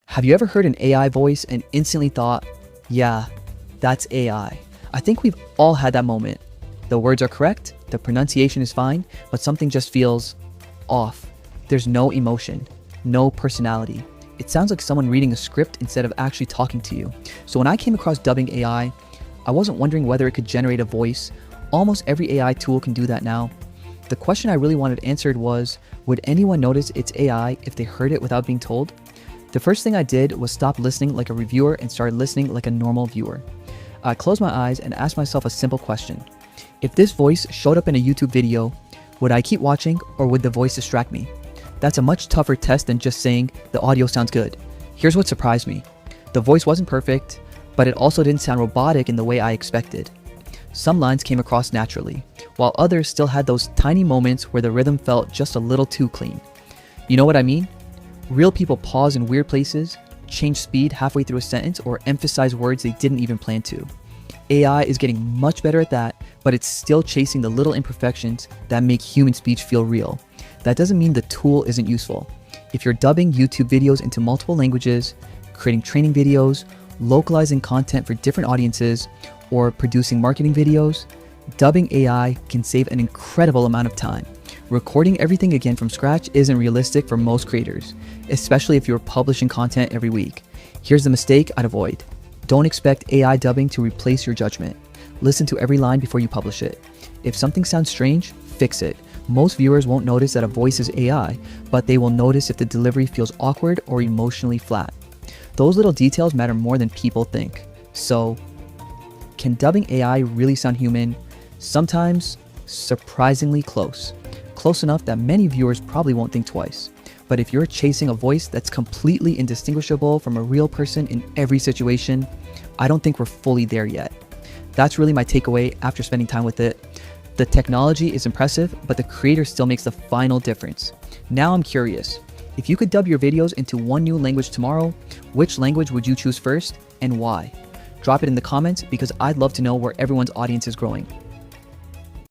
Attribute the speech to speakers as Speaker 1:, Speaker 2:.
Speaker 1: Have you ever heard an AI voice and instantly thought, yeah, that's AI? I think we've all had that moment. The words are correct, the pronunciation is fine, but something just feels off. There's no emotion, no personality. It sounds like someone reading a script instead of actually talking to you. So when I came across dubbing AI, I wasn't wondering whether it could generate a voice. Almost every AI tool can do that now. The question I really wanted answered was, would anyone notice it's AI if they heard it without being told? The first thing I did was stop listening like a reviewer and started listening like a normal viewer. I closed my eyes and asked myself a simple question. If this voice showed up in a YouTube video, would I keep watching or would the voice distract me? That's a much tougher test than just saying the audio sounds good. Here's what surprised me. The voice wasn't perfect, but it also didn't sound robotic in the way I expected. Some lines came across naturally, while others still had those tiny moments where the rhythm felt just a little too clean. You know what I mean? Real people pause in weird places, change speed halfway through a sentence, or emphasize words they didn't even plan to. AI is getting much better at that, but it's still chasing the little imperfections that make human speech feel real. That doesn't mean the tool isn't useful. If you're dubbing YouTube videos into multiple languages, creating training videos, localizing content for different audiences, or producing marketing videos, dubbing AI can save an incredible amount of time. Recording everything again from scratch isn't realistic for most creators, especially if you're publishing content every week. Here's the mistake I'd avoid. Don't expect AI dubbing to replace your judgment. Listen to every line before you publish it. If something sounds strange, fix it. Most viewers won't notice that a voice is AI, but they will notice if the delivery feels awkward or emotionally flat. Those little details matter more than people think. So, can dubbing AI really sound human? Sometimes, surprisingly close. Close enough that many viewers probably won't think twice. But if you're chasing a voice that's completely indistinguishable from a real person in every situation, I don't think we're fully there yet. That's really my takeaway after spending time with it. The technology is impressive, but the creator still makes the final difference. Now I'm curious, if you could dub your videos into one new language tomorrow, which language would you choose first and why? Drop it in the comments because I'd love to know where everyone's audience is growing.